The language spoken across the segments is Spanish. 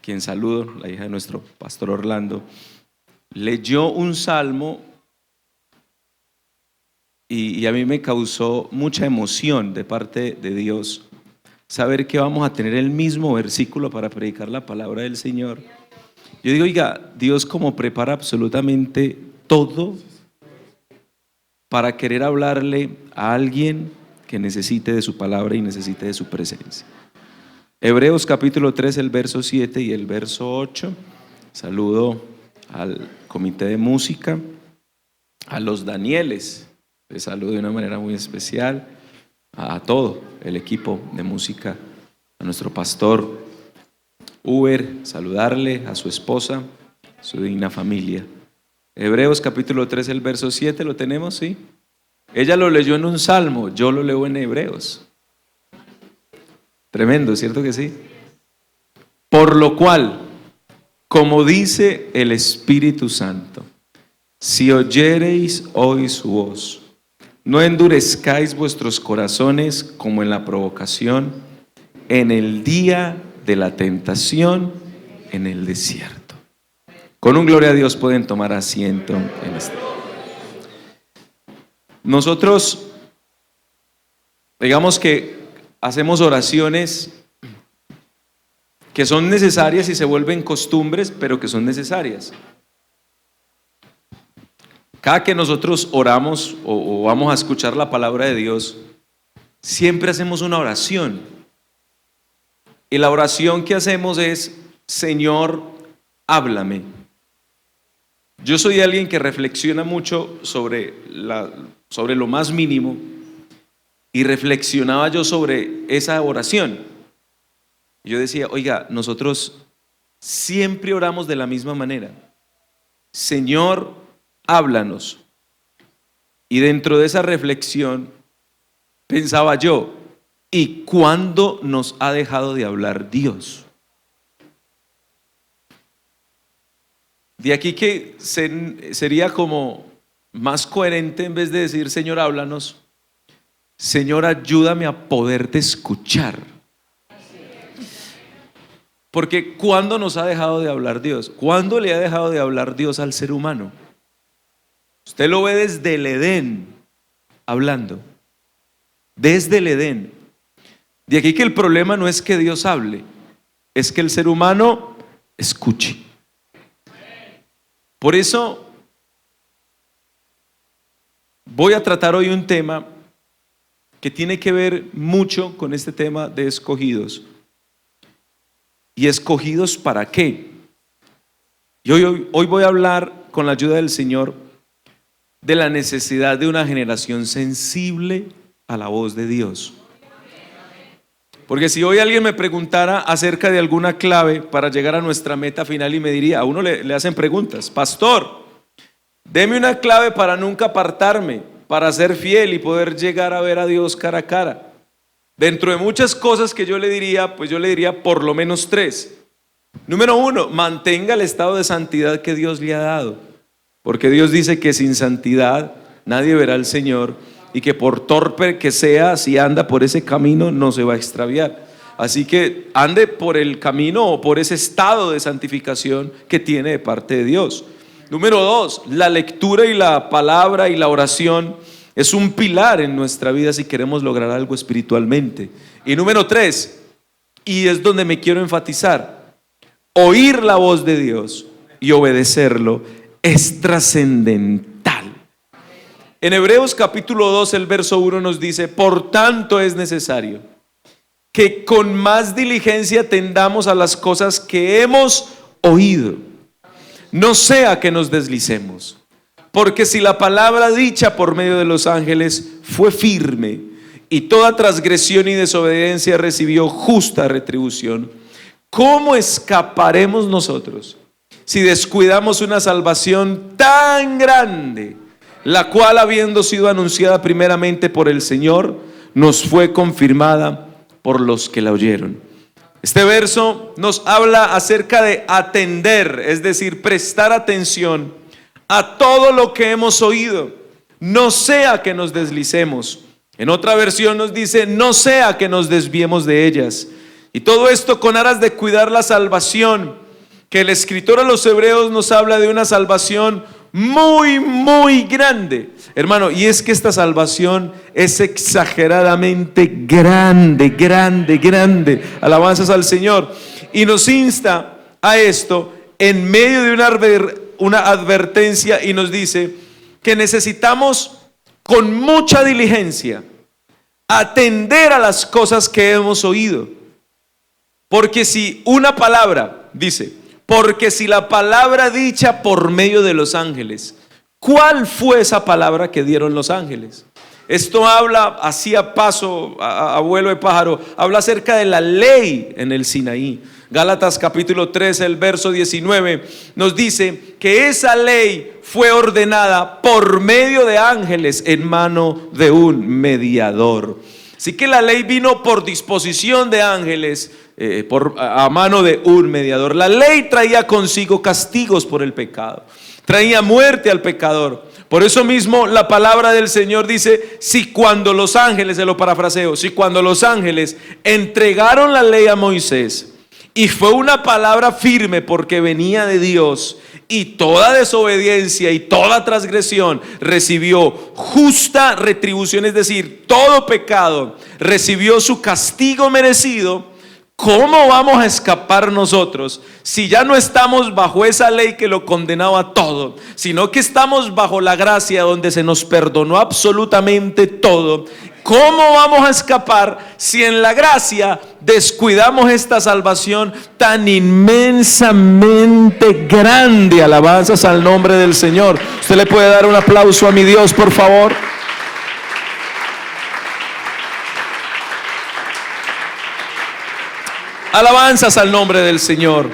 quien saludo, la hija de nuestro pastor Orlando, leyó un salmo y a mí me causó mucha emoción de parte de Dios saber que vamos a tener el mismo versículo para predicar la palabra del Señor. Yo digo, oiga, Dios como prepara absolutamente todo para querer hablarle a alguien que necesite de su palabra y necesite de su presencia. Hebreos capítulo 3, el verso 7 y el verso 8. Saludo al comité de música, a los Danieles, les saludo de una manera muy especial, a todo el equipo de música, a nuestro pastor Uber, saludarle, a su esposa, su digna familia. Hebreos capítulo 3, el verso 7, ¿lo tenemos? Sí. Ella lo leyó en un salmo, yo lo leo en Hebreos. Tremendo, ¿cierto que sí? Por lo cual, como dice el Espíritu Santo, si oyereis hoy su voz, no endurezcáis vuestros corazones como en la provocación, en el día de la tentación en el desierto. Con un gloria a Dios pueden tomar asiento en este. Nosotros, digamos que hacemos oraciones que son necesarias y se vuelven costumbres, pero que son necesarias. Cada que nosotros oramos o vamos a escuchar la palabra de Dios, siempre hacemos una oración. Y la oración que hacemos es: Señor, háblame. Yo soy alguien que reflexiona mucho sobre lo más mínimo, y reflexionaba yo sobre esa oración. Yo decía, oiga, nosotros siempre oramos de la misma manera: Señor, háblanos. Y dentro de esa reflexión pensaba yo, ¿y cuándo nos ha dejado de hablar Dios? De aquí que sería como más coherente, en vez de decir Señor, háblanos, Señor, ayúdame a poderte escuchar. Porque ¿cuándo nos ha dejado de hablar Dios? ¿Cuándo le ha dejado de hablar Dios al ser humano? Usted lo ve desde el Edén hablando. Desde el Edén. De aquí que el problema no es que Dios hable, es que el ser humano escuche. Por eso voy a tratar hoy un tema que tiene que ver mucho con este tema de escogidos. ¿Y escogidos para qué? Y hoy voy a hablar, con la ayuda del Señor, de la necesidad de una generación sensible a la voz de Dios. Porque si hoy alguien me preguntara acerca de alguna clave para llegar a nuestra meta final, y me diría, a uno le hacen preguntas: pastor, deme una clave para nunca apartarme, para ser fiel y poder llegar a ver a Dios cara a cara. Dentro de muchas cosas que yo le diría, pues yo le diría por lo menos 3. Número 1, mantenga el estado de santidad que Dios le ha dado. Porque Dios dice que sin santidad nadie verá al Señor, y que por torpe que sea, si anda por ese camino no se va a extraviar. Así que ande por el camino o por ese estado de santificación que tiene de parte de Dios. Número 2, la lectura y la palabra y la oración es un pilar en nuestra vida si queremos lograr algo espiritualmente. Y número 3, y es donde me quiero enfatizar, oír la voz de Dios y obedecerlo es trascendental. En Hebreos capítulo 2, el verso 1 nos dice: por tanto es necesario que con más diligencia atendamos a las cosas que hemos oído, no sea que nos deslicemos. Porque si la palabra dicha por medio de los ángeles fue firme, y toda transgresión y desobediencia recibió justa retribución, ¿cómo escaparemos nosotros si descuidamos una salvación tan grande, la cual, habiendo sido anunciada primeramente por el Señor, nos fue confirmada por los que la oyeron? Este verso nos habla acerca de atender, es decir, prestar atención a todo lo que hemos oído, no sea que nos deslicemos. En otra versión nos dice: no sea que nos desviemos de ellas. Y todo esto con aras de cuidar la salvación, que el escritor a los hebreos nos habla de una salvación muy, muy grande. Hermano, y es que esta salvación es exageradamente grande, grande, grande. Alabanzas al Señor. Y nos insta a esto en medio de una advertencia, y nos dice que necesitamos con mucha diligencia atender a las cosas que hemos oído. Porque si una palabra, dice, porque si la palabra dicha por medio de los ángeles, ¿cuál fue esa palabra que dieron los ángeles? Esto habla, así a paso, a vuelo de pájaro, habla acerca de la ley en el Sinaí. Gálatas capítulo 3, el verso 19, nos dice que esa ley fue ordenada por medio de ángeles en mano de un mediador. Así que la ley vino por disposición de ángeles, a mano de un mediador. La ley traía consigo castigos por el pecado, traía muerte al pecador. Por eso mismo la palabra del Señor dice, si cuando los ángeles, se lo parafraseo, si cuando los ángeles entregaron la ley a Moisés, y fue una palabra firme porque venía de Dios, y toda desobediencia y toda transgresión recibió justa retribución, es decir, todo pecado recibió su castigo merecido, ¿cómo vamos a escapar nosotros si ya no estamos bajo esa ley que lo condenaba a todo, sino que estamos bajo la gracia donde se nos perdonó absolutamente todo? ¿Cómo vamos a escapar si en la gracia descuidamos esta salvación tan inmensamente grande? Alabanzas al nombre del Señor. ¿Usted le puede dar un aplauso a mi Dios, por favor? Alabanzas al nombre del Señor.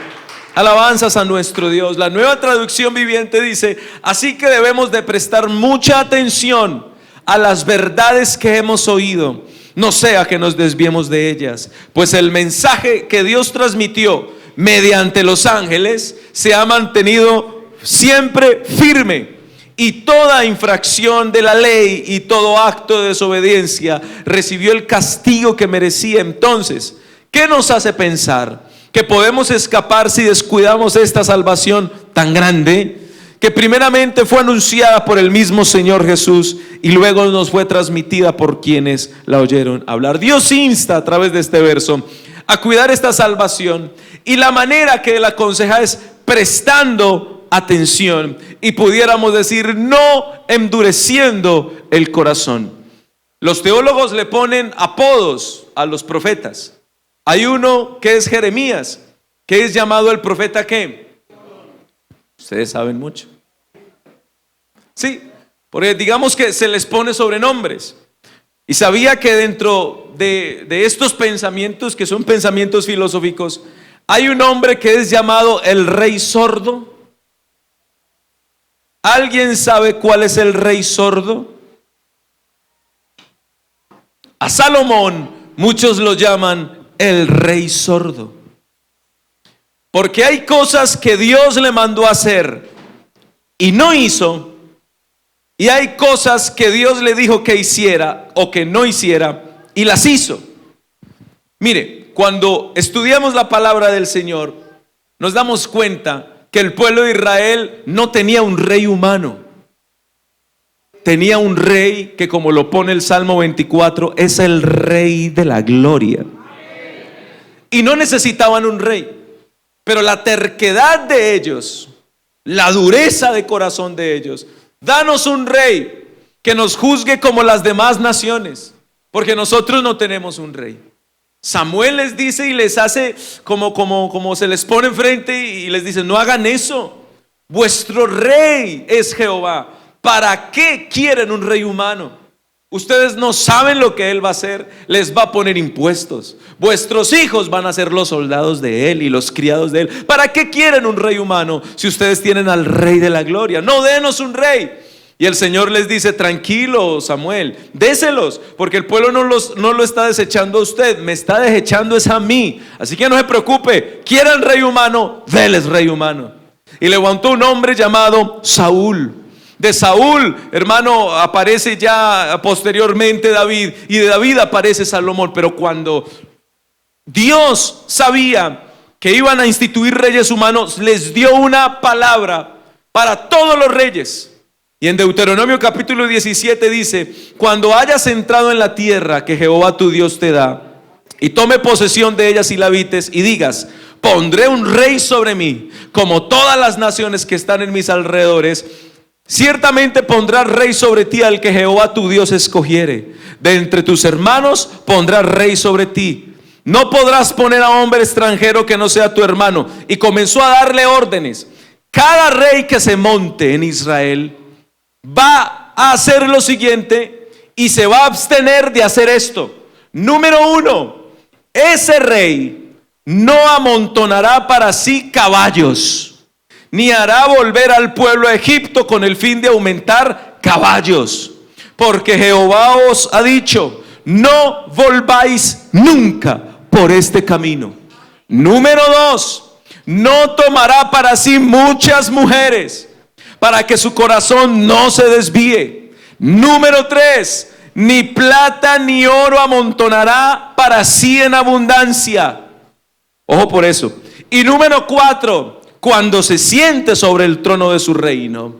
Alabanzas a nuestro Dios. La Nueva Traducción Viviente dice: así que debemos de prestar mucha atención a las verdades que hemos oído, no sea que nos desviemos de ellas, pues el mensaje que Dios transmitió mediante los ángeles se ha mantenido siempre firme, y toda infracción de la ley y todo acto de desobediencia recibió el castigo que merecía. Entonces, ¿qué nos hace pensar que podemos escapar si descuidamos esta salvación tan grande, que primeramente fue anunciada por el mismo Señor Jesús y luego nos fue transmitida por quienes la oyeron hablar? Dios insta a través de este verso a cuidar esta salvación, y la manera que Él aconseja es prestando atención, y pudiéramos decir no endureciendo el corazón. Los teólogos le ponen apodos a los profetas. Hay uno que es Jeremías, que es llamado el profeta ¿qué? Ustedes saben mucho. Sí, porque digamos que se les pone sobrenombres. Y sabía que dentro de estos pensamientos, que son pensamientos filosóficos, hay un hombre que es llamado el rey sordo. ¿Alguien sabe cuál es el rey sordo? A Salomón muchos lo llaman el rey sordo, porque hay cosas que Dios le mandó a hacer y no hizo, y hay cosas que Dios le dijo que hiciera o que no hiciera y las hizo. Mire, cuando estudiamos la palabra del Señor, nos damos cuenta que el pueblo de Israel no tenía un rey humano, tenía un rey que, como lo pone el Salmo 24, es el rey de la gloria. Y no necesitaban un rey, pero la terquedad de ellos, la dureza de corazón de ellos: danos un rey que nos juzgue como las demás naciones, porque nosotros no tenemos un rey. Samuel les dice y les hace como se les pone enfrente y les dice: no hagan eso, vuestro rey es Jehová. ¿Para qué quieren un rey humano? Ustedes no saben lo que Él va a hacer. Les va a poner impuestos. Vuestros hijos van a ser los soldados de Él y los criados de Él. ¿Para qué quieren un rey humano si ustedes tienen al Rey de la Gloria? No, denos un rey. Y el Señor les dice: tranquilo, Samuel, déselos, porque el pueblo no lo está desechando a usted, me está desechando es a mí. Así que no se preocupe, quieran rey humano, déles rey humano. Y levantó un hombre llamado Saúl. De Saúl, hermano, aparece ya posteriormente David, y de David aparece Salomón. Pero cuando Dios sabía que iban a instituir reyes humanos, les dio una palabra para todos los reyes. Y en Deuteronomio capítulo 17 dice: cuando hayas entrado en la tierra que Jehová tu Dios te da, y tome posesión de ellas y la habites, y digas: pondré un rey sobre mí, como todas las naciones que están en mis alrededores, ciertamente pondrás rey sobre ti al que Jehová tu Dios escogiere. De entre tus hermanos pondrás rey sobre ti. No podrás poner a hombre extranjero que no sea tu hermano. Y comenzó a darle órdenes. Cada rey que se monte en Israel va a hacer lo siguiente y se va a abstener de hacer esto. Número 1, ese rey no amontonará para sí caballos, ni hará volver al pueblo a Egipto con el fin de aumentar caballos, porque Jehová os ha dicho: no volváis nunca por este camino. Número 2, no tomará para sí muchas mujeres, para que su corazón no se desvíe. Número 3, ni plata ni oro amontonará para sí en abundancia. Ojo por eso. Y número 4, cuando se siente sobre el trono de su reino,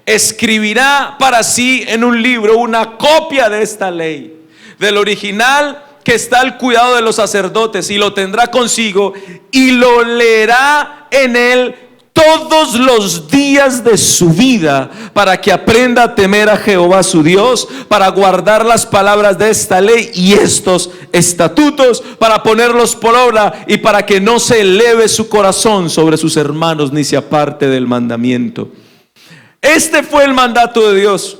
escribirá para sí en un libro una copia de esta ley, del original que está al cuidado de los sacerdotes, y lo tendrá consigo y lo leerá en él todos los días de su vida, para que aprenda a temer a Jehová su Dios, para guardar las palabras de esta ley y estos estatutos, para ponerlos por obra, y para que no se eleve su corazón sobre sus hermanos, ni se aparte del mandamiento. Este fue el mandato de Dios.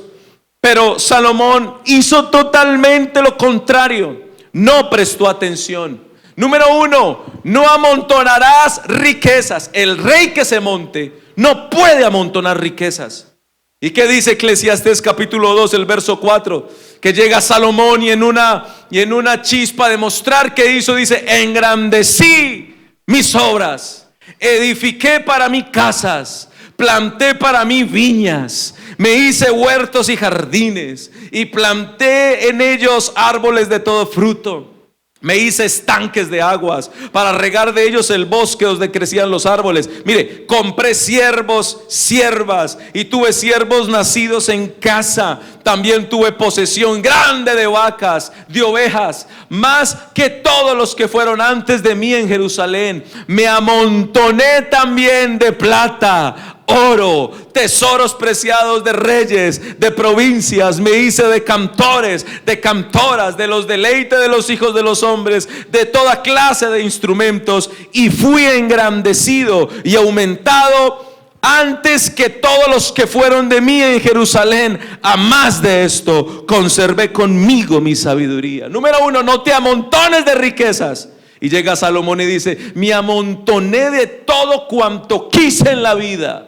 Pero Salomón hizo totalmente lo contrario. No prestó atención. Número 1, no amontonarás riquezas. El rey que se monte no puede amontonar riquezas. ¿Y qué dice Eclesiastés capítulo 2, el verso 4? Que llega Salomón y en una chispa de mostrar qué hizo, dice: engrandecí mis obras, edifiqué para mí casas, planté para mí viñas, me hice huertos y jardines, y planté en ellos árboles de todo fruto. Me hice estanques de aguas para regar de ellos el bosque donde crecían los árboles. Mire, compré siervos, siervas, y tuve siervos nacidos en casa. También tuve posesión grande de vacas, de ovejas, más que todos los que fueron antes de mí en Jerusalén. Me amontoné también de plata, oro, tesoros preciados de reyes, de provincias. Me hice de cantores, de cantoras, de los deleites de los hijos de los hombres, de toda clase de instrumentos, y fui engrandecido y aumentado antes que todos los que fueron de mí en Jerusalén. A más de esto, conservé conmigo mi sabiduría. Número 1, no te amontones de riquezas. Y llega Salomón y dice: me amontoné de todo cuanto quise en la vida.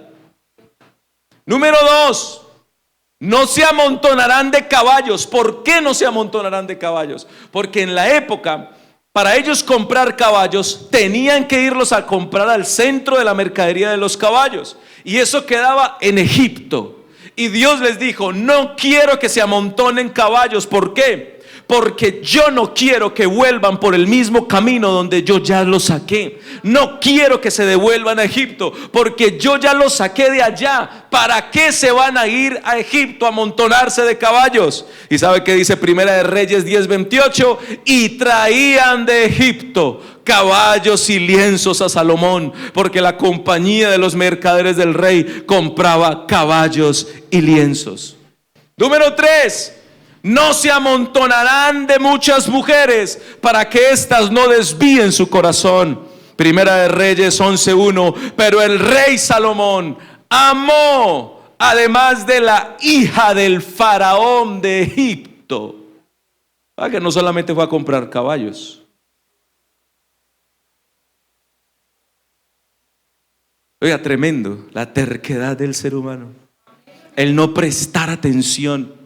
Número 2, no se amontonarán de caballos. ¿Por qué no se amontonarán de caballos? Porque en la época, para ellos comprar caballos, tenían que irlos a comprar al centro de la mercadería de los caballos, y eso quedaba en Egipto. Y Dios les dijo: no quiero que se amontonen caballos. ¿Por qué? Porque yo no quiero que vuelvan por el mismo camino donde yo ya los saqué. No quiero que se devuelvan a Egipto, porque yo ya los saqué de allá. ¿Para qué se van a ir a Egipto a amontonarse de caballos? ¿Y sabe qué dice Primera de Reyes 10:28? Y traían de Egipto caballos y lienzos a Salomón, porque la compañía de los mercaderes del rey compraba caballos y lienzos. Número 3, no se amontonarán de muchas mujeres, para que éstas no desvíen su corazón. Primera de Reyes 11:1. Pero el rey Salomón amó, además de la hija del faraón de Egipto. Que no solamente fue a comprar caballos. Oiga, tremendo la terquedad del ser humano, el no prestar atención.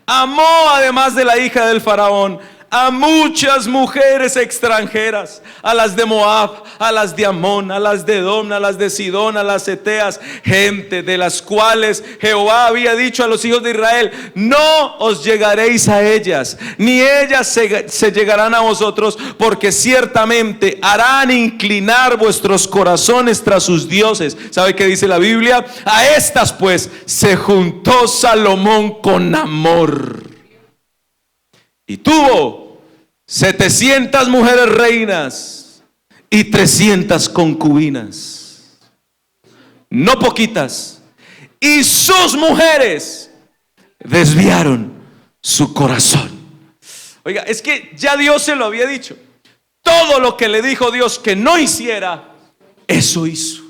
Amó, además de la hija del faraón, a muchas mujeres extranjeras, a las de Moab, a las de Amón, a las de Edom, a las de Sidón, a las eteas, gente de las cuales Jehová había dicho a los hijos de Israel: no os llegaréis a ellas, ni ellas se llegarán a vosotros, porque ciertamente harán inclinar vuestros corazones tras sus dioses. ¿Sabe qué dice la Biblia? A estas pues se juntó Salomón con amor, y tuvo 700 mujeres reinas y 300 concubinas, no poquitas, y sus mujeres desviaron su corazón. Oiga, es que ya Dios se lo había dicho. Todo lo que le dijo Dios que no hiciera, eso hizo.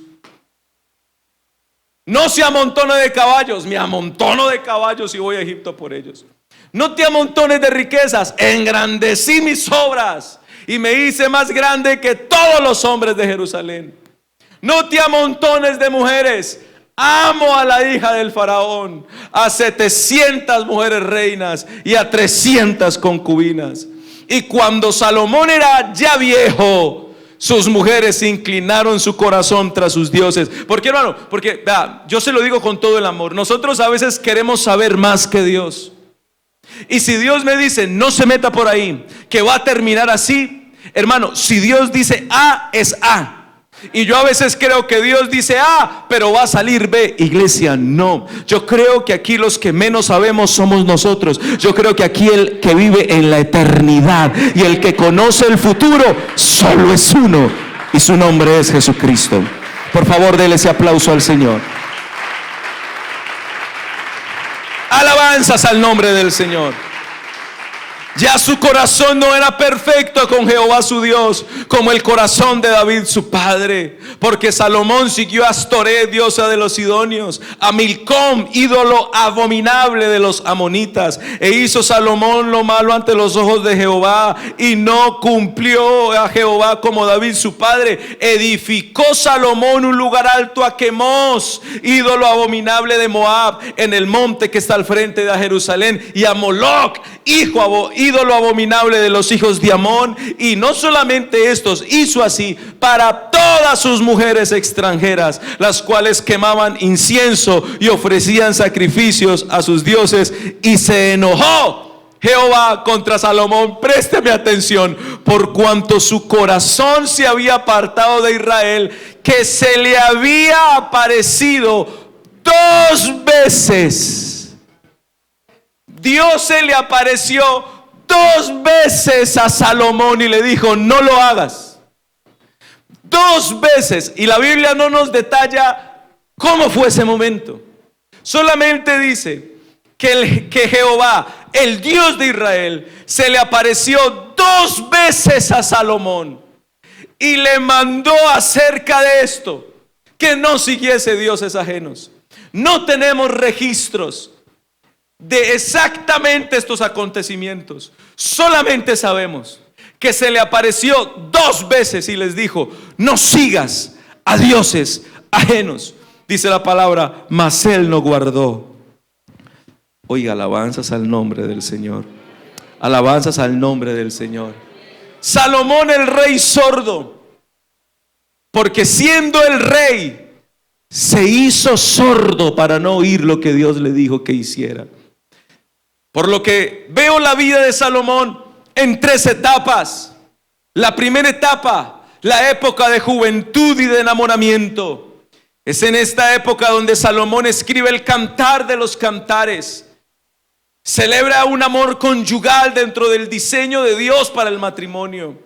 No se amontone de caballos, me amontono de caballos y voy a Egipto por ellos. No te amontones de riquezas, engrandecí mis obras y me hice más grande que todos los hombres de Jerusalén. No te amontones de mujeres, amo a la hija del faraón, a 700 mujeres reinas y a 300 concubinas. Y cuando Salomón era ya viejo, sus mujeres inclinaron su corazón tras sus dioses. ¿Por qué, hermano? Porque vea, yo se lo digo con todo el amor. Nosotros a veces queremos saber más que Dios. Y si Dios me dice: no se meta por ahí, que va a terminar así, hermano, si Dios dice A, es A. Y yo a veces creo que Dios dice A, pero va a salir B. Iglesia, no. Yo creo que aquí los que menos sabemos somos nosotros. Yo creo que aquí el que vive en la eternidad y el que conoce el futuro solo es uno, y su nombre es Jesucristo. Por favor, déle ese aplauso al Señor. Alabanzas al nombre del Señor. Ya su corazón no era perfecto con Jehová su Dios, como el corazón de David su padre, porque Salomón siguió a Astoret, diosa de los sidonios, a Milcom, ídolo abominable de los amonitas, e hizo Salomón lo malo ante los ojos de Jehová, y no cumplió a Jehová como David su padre. Edificó Salomón un lugar alto a Quemos, ídolo abominable de Moab, en el monte que está al frente de Jerusalén, y a Moloc, ídolo abominable de los hijos de Amón. Y no solamente estos, hizo así para todas sus mujeres extranjeras, las cuales quemaban incienso y ofrecían sacrificios a sus dioses. Y se enojó Jehová contra Salomón, présteme atención, por cuanto su corazón se había apartado de Israel, que se le había aparecido 2 veces. Dios se le apareció 2 veces a Salomón y le dijo: no lo hagas. 2 veces. Y la Biblia no nos detalla cómo fue ese momento. Solamente dice que Jehová, el Dios de Israel, se le apareció 2 veces a Salomón y le mandó acerca de esto, que no siguiese dioses ajenos. No tenemos registros de exactamente estos acontecimientos. Solamente sabemos que se le apareció 2 veces y les dijo: no sigas a dioses ajenos. Dice la palabra: mas él no guardó. Oiga, alabanzas al nombre del Señor. Alabanzas al nombre del Señor. Salomón, el rey sordo, porque siendo el rey se hizo sordo para no oír lo que Dios le dijo que hiciera. Por lo que veo la vida de Salomón en 3 etapas. La primera etapa, la época de juventud y de enamoramiento. Es en esta época donde Salomón escribe el Cantar de los Cantares. Celebra un amor conyugal dentro del diseño de Dios para el matrimonio.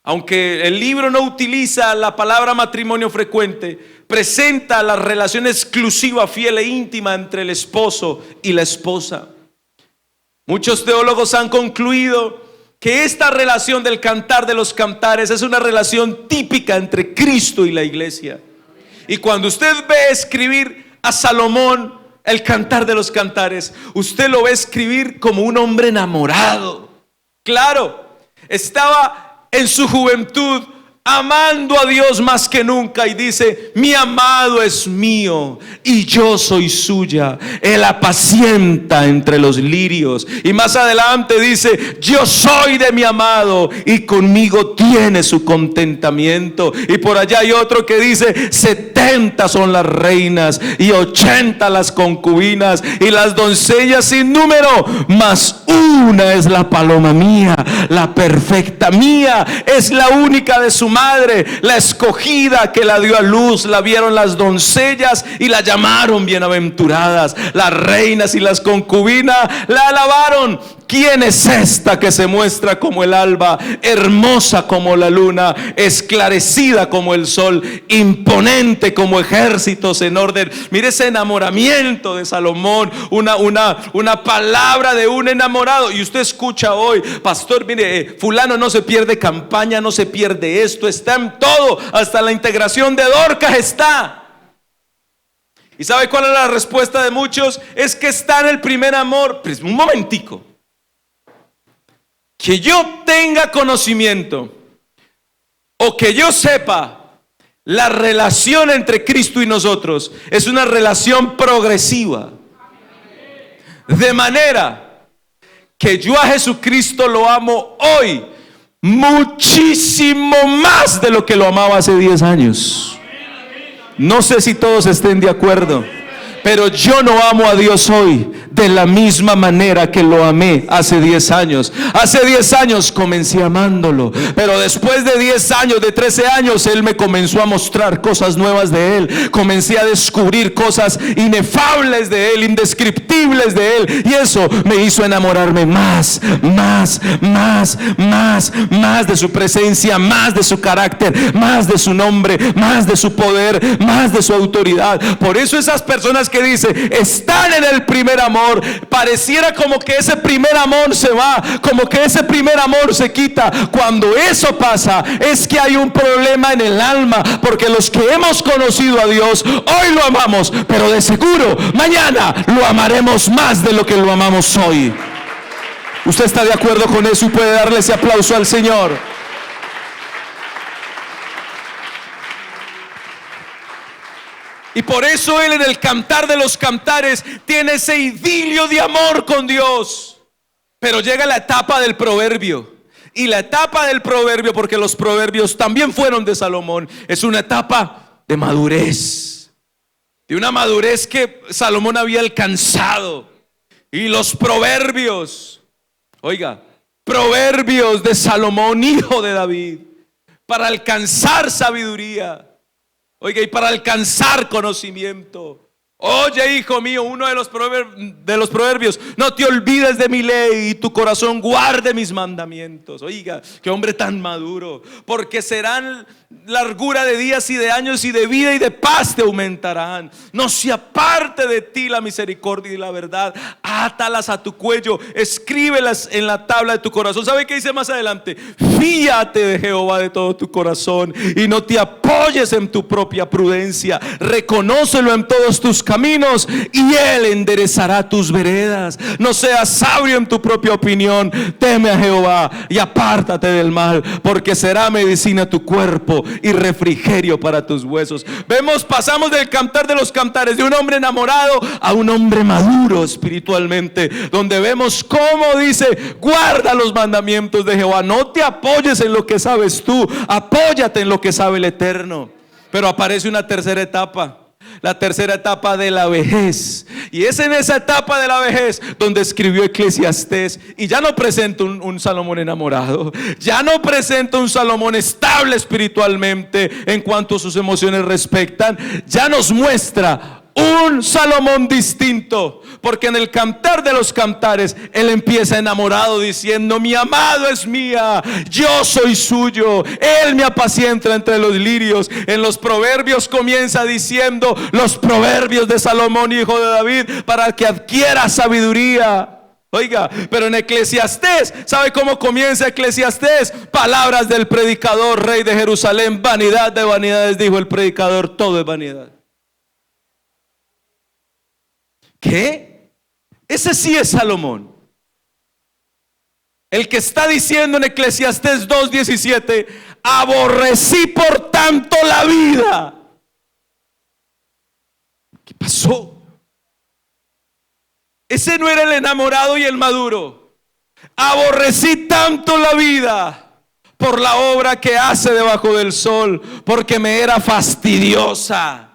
Aunque el libro no utiliza la palabra matrimonio frecuente, presenta la relación exclusiva, fiel e íntima entre el esposo y la esposa. Muchos teólogos han concluido que esta relación del Cantar de los Cantares es una relación típica entre Cristo y la iglesia. Y cuando usted ve escribir a Salomón el Cantar de los Cantares, usted lo ve escribir como un hombre enamorado. Claro, estaba en su juventud amando a Dios más que nunca, y dice: mi amado es mío y yo soy suya, él apacienta entre los lirios. Y más adelante dice: yo soy de mi amado y conmigo tiene su contentamiento. Y por allá hay otro que dice: 70 son las reinas y 80 las concubinas y las doncellas sin número, mas una es la paloma mía, la perfecta mía, es la única de su madre, la escogida que la dio a luz. La vieron las doncellas y la llamaron bienaventuradas. Las reinas y las concubinas la alabaron. ¿Quién es esta que se muestra como el alba, hermosa como la luna, esclarecida como el sol, imponente como ejércitos en orden? Mire ese enamoramiento de Salomón, una palabra de un enamorado. Y usted escucha hoy: pastor, mire, fulano no se pierde campaña, no se pierde esto, está en todo, hasta la integración de Dorcas está. ¿Y sabe cuál es la respuesta de muchos? Es que está en el primer amor. Pues un momentico, que yo tenga conocimiento o que yo sepa, la relación entre Cristo y nosotros es una relación progresiva, de manera que yo a Jesucristo lo amo hoy muchísimo más de lo que lo amaba hace 10 años. No sé si todos estén de acuerdo, pero yo no amo a Dios hoy de la misma manera que lo amé hace 10 años. Hace 10 años comencé amándolo, pero después de 10 años, de 13 años, Él me comenzó a mostrar cosas nuevas de Él. Comencé a descubrir cosas inefables de Él, indescriptibles de Él, y eso me hizo enamorarme más de su presencia, más de su carácter, más de su nombre, más de su poder, más de su autoridad. Por eso esas personas que dicen están en el primer amor, pareciera como que ese primer amor se va, como que ese primer amor se quita. Cuando eso pasa, es que hay un problema en el alma, porque los que hemos conocido a Dios hoy lo amamos, pero de seguro mañana lo amaremos más de lo que lo amamos hoy. ¿Usted está de acuerdo con eso y puede darle ese aplauso al Señor? Y por eso Él en el Cantar de los Cantares tiene ese idilio de amor con Dios. Pero llega la etapa del proverbio. Y la etapa del proverbio, porque los proverbios también fueron de Salomón, es una etapa de madurez. De una madurez que Salomón había alcanzado. Y los proverbios, oiga, proverbios de Salomón, hijo de David, para alcanzar sabiduría. Oiga, y para alcanzar conocimiento. Oye, hijo mío, uno de los proverbios: no te olvides de mi ley y tu corazón guarde mis mandamientos. Oiga, qué hombre tan maduro. Porque serán largura de días y de años, y de vida y de paz te aumentarán. No se aparte de ti la misericordia y la verdad. Átalas a tu cuello, escríbelas en la tabla de tu corazón. ¿Sabe qué dice más adelante? Fíate de Jehová de todo tu corazón y no te apoyes en tu propia prudencia. Reconócelo en todos tus caminos y Él enderezará tus veredas. No seas sabio en tu propia opinión. Teme a Jehová y apártate del mal, porque será medicina a tu cuerpo y refrigerio para tus huesos. Pasamos del Cantar de los Cantares, de un hombre enamorado a un hombre maduro espiritualmente, donde vemos cómo dice: guarda los mandamientos de Jehová. No te apoyes en lo que sabes tú, apóyate en lo que sabe el Eterno. Pero aparece una tercera etapa. La tercera etapa de la vejez. Y es en esa etapa de la vejez donde escribió Eclesiastés. Y ya no presenta un Salomón enamorado. Ya no presenta un Salomón estable espiritualmente en cuanto a sus emociones respectan. Ya nos muestra un Salomón distinto, porque en el Cantar de los Cantares él empieza enamorado diciendo: mi amado es mía, yo soy suyo, él me apacienta entre los lirios. En los proverbios comienza diciendo los proverbios de Salomón, hijo de David, para que adquiera sabiduría. Oiga, pero en Eclesiastés, ¿sabe cómo comienza Eclesiastés? Palabras del predicador, rey de Jerusalén: vanidad de vanidades, dijo el predicador, todo es vanidad. ¿Qué? Ese sí es Salomón. El que está diciendo en Eclesiastés 2:17: aborrecí por tanto la vida. ¿Qué pasó? Ese no era el enamorado y el maduro. Aborrecí tanto la vida por la obra que hace debajo del sol, porque me era fastidiosa.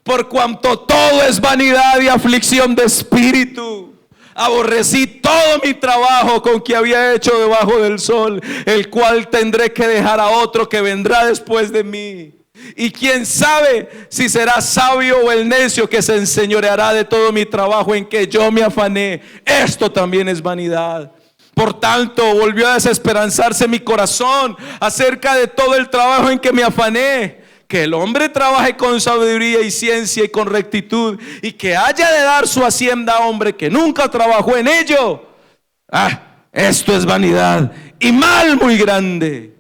Por cuanto todo es vanidad y aflicción de espíritu. Aborrecí todo mi trabajo con que había hecho debajo del sol, el cual tendré que dejar a otro que vendrá después de mí. Y quién sabe si será sabio o el necio que se enseñoreará de todo mi trabajo en que yo me afané. Esto también es vanidad. Por tanto, volvió a desesperanzarse mi corazón acerca de todo el trabajo en que me afané. Que el hombre trabaje con sabiduría y ciencia y con rectitud, y que haya de dar su hacienda a hombre que nunca trabajó en ello. Esto es vanidad y mal muy grande.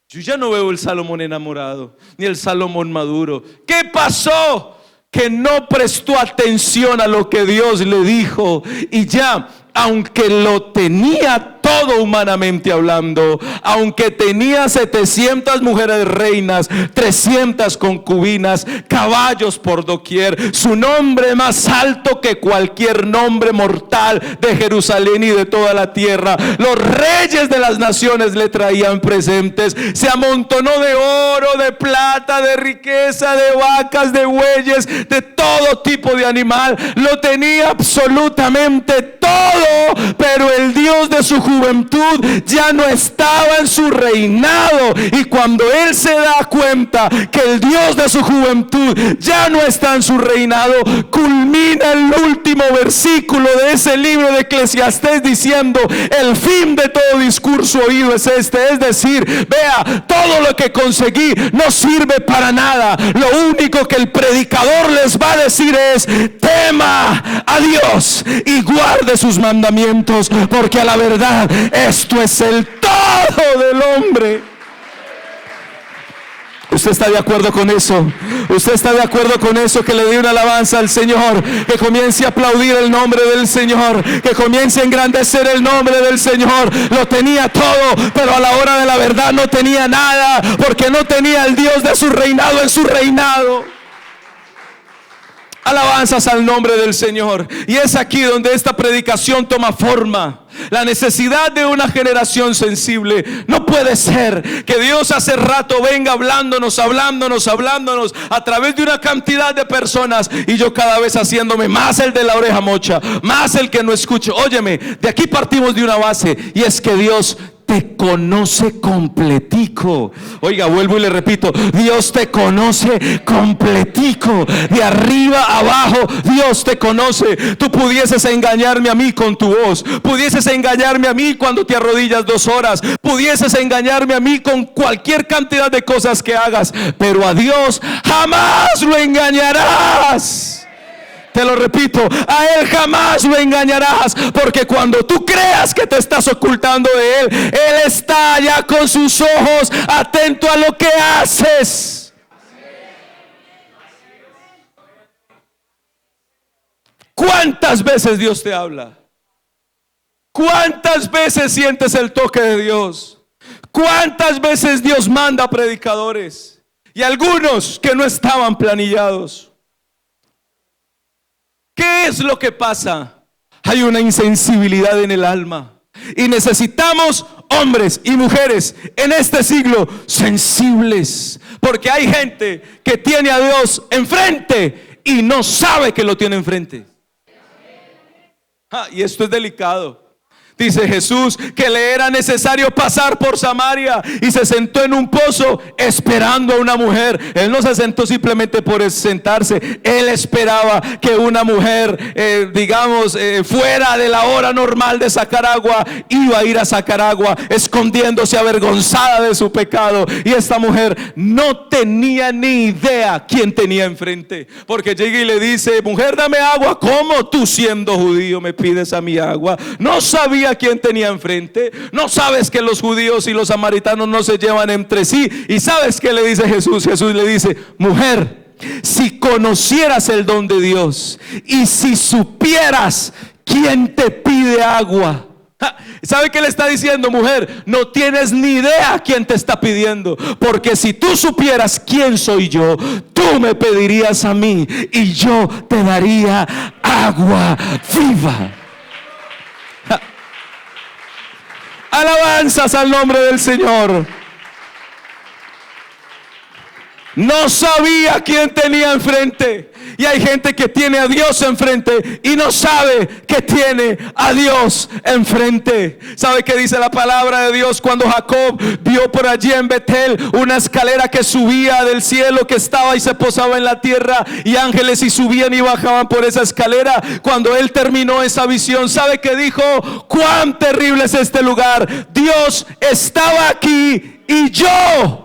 Yo ya no veo el Salomón enamorado, ni el Salomón maduro. ¿Qué pasó? Que no prestó atención a lo que Dios le dijo, y ya, aunque lo tenía todo humanamente hablando, aunque tenía 700 mujeres reinas, 300 concubinas, caballos por doquier, su nombre más alto que cualquier nombre mortal de Jerusalén y de toda la tierra, los reyes de las naciones le traían presentes, se amontonó de oro, de plata, de riqueza, de vacas, de bueyes, de todo tipo de animal, lo tenía absolutamente todo, pero el Dios de su juventud ya no estaba en su reinado. Y cuando él se da cuenta que el Dios de su juventud ya no está en su reinado, culmina el último versículo de ese libro de Eclesiastés diciendo: el fin de todo discurso oído es este, es decir, vea, todo lo que conseguí no sirve para nada. Lo único que el predicador les va a decir es: tema a Dios y guarde sus mandamientos, porque a la verdad esto es el todo del hombre. ¿Usted está de acuerdo con eso? ¿Usted está de acuerdo con eso? Que le dé una alabanza al Señor, que comience a aplaudir el nombre del Señor, que comience a engrandecer el nombre del Señor. Lo tenía todo, pero a la hora de la verdad no tenía nada, porque no tenía el Dios de su reinado en su reinado. Alabanzas al nombre del Señor. Y es aquí donde esta predicación toma forma. La necesidad de una generación sensible. No puede ser que Dios hace rato venga hablándonos a través de una cantidad de personas, y yo cada vez haciéndome más el de la oreja mocha, más el que no escucho. Óyeme, de aquí partimos de una base, y es que Dios te conoce completico. Oiga, vuelvo y le repito: Dios te conoce completico, de arriba a abajo. Dios te conoce. Tú pudieses engañarme a mí con tu voz, pudieses engañarme a mí cuando te arrodillas 2 horas, pudieses engañarme a mí con cualquier cantidad de cosas que hagas, pero a Dios jamás lo engañarás. Te lo repito, a Él jamás lo engañarás, porque cuando tú creas que te estás ocultando de Él, Él está allá con sus ojos atento a lo que haces. ¿Cuántas veces Dios te habla? ¿Cuántas veces sientes el toque de Dios? ¿Cuántas veces Dios manda predicadores? Y algunos que no estaban planillados. ¿Qué es lo que pasa? Hay una insensibilidad en el alma, y necesitamos hombres y mujeres en este siglo sensibles, porque hay gente que tiene a Dios enfrente y no sabe que lo tiene enfrente. Y esto es delicado. Dice Jesús que le era necesario pasar por Samaria, y se sentó en un pozo esperando a una mujer. Él no se sentó simplemente por sentarse. Él esperaba que una mujer, fuera de la hora normal de sacar agua, iba a ir a sacar agua, escondiéndose avergonzada de su pecado. Y esta mujer no tenía ni idea quién tenía enfrente, porque llega y le dice: mujer, dame agua. ¿Cómo tú, siendo judío, me pides a mí agua? No sabía a quién tenía enfrente. No sabes que los judíos y los samaritanos no se llevan entre sí. Y sabes qué le dice Jesús. Jesús le dice: mujer, si conocieras el don de Dios y si supieras quién te pide agua. ¿Sabe qué le está diciendo? Mujer, no tienes ni idea quién te está pidiendo, porque si tú supieras quién soy yo, tú me pedirías a mí y yo te daría agua viva. Alabanzas al nombre del Señor. No sabía quién tenía enfrente. Y hay gente que tiene a Dios enfrente y no sabe que tiene a Dios enfrente. ¿Sabe qué dice la palabra de Dios? Cuando Jacob vio por allí en Betel una escalera que subía del cielo, que estaba y se posaba en la tierra, y ángeles y subían y bajaban por esa escalera. Cuando él terminó esa visión, ¿sabe qué dijo? ¡Cuán terrible es este lugar! Dios estaba aquí y yo.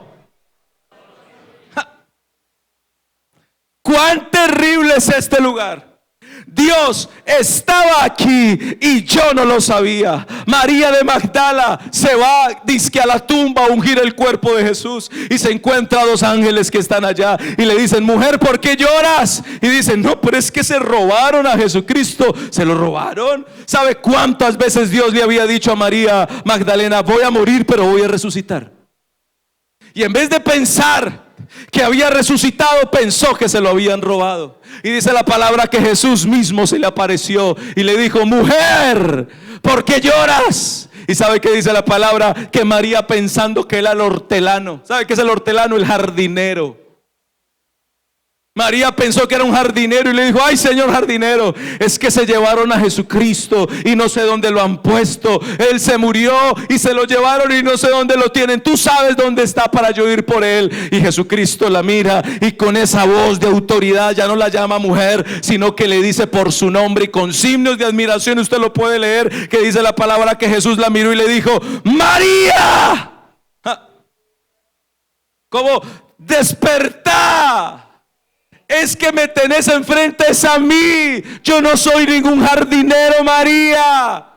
¡Cuán terrible es este lugar! Dios estaba aquí y yo no lo sabía. María de Magdala se va, dizque a la tumba, a ungir el cuerpo de Jesús, y se encuentra a dos ángeles que están allá y le dicen: mujer, ¿por qué lloras? Y dicen: no, pero es que se robaron a Jesucristo. ¿Se lo robaron? ¿Sabe cuántas veces Dios le había dicho a María Magdalena: voy a morir pero voy a resucitar? Y en vez de pensar que había resucitado, pensó que se lo habían robado. Y dice la palabra que Jesús mismo se le apareció y le dijo: mujer, ¿por qué lloras? Y sabe que dice la palabra que María, pensando que era el hortelano. ¿Sabe qué es el hortelano? El jardinero. María pensó que era un jardinero y le dijo: ay, señor jardinero, es que se llevaron a Jesucristo y no sé dónde lo han puesto. Él se murió y se lo llevaron y no sé dónde lo tienen. Tú sabes dónde está para yo ir por él. Y Jesucristo la mira y con esa voz de autoridad ya no la llama mujer, sino que le dice por su nombre, y con signos de admiración, usted lo puede leer, que dice la palabra que Jesús la miró y le dijo: María. ¿Cómo? Despertá. Es que me tenés enfrente, es a mí. Yo no soy ningún jardinero, María.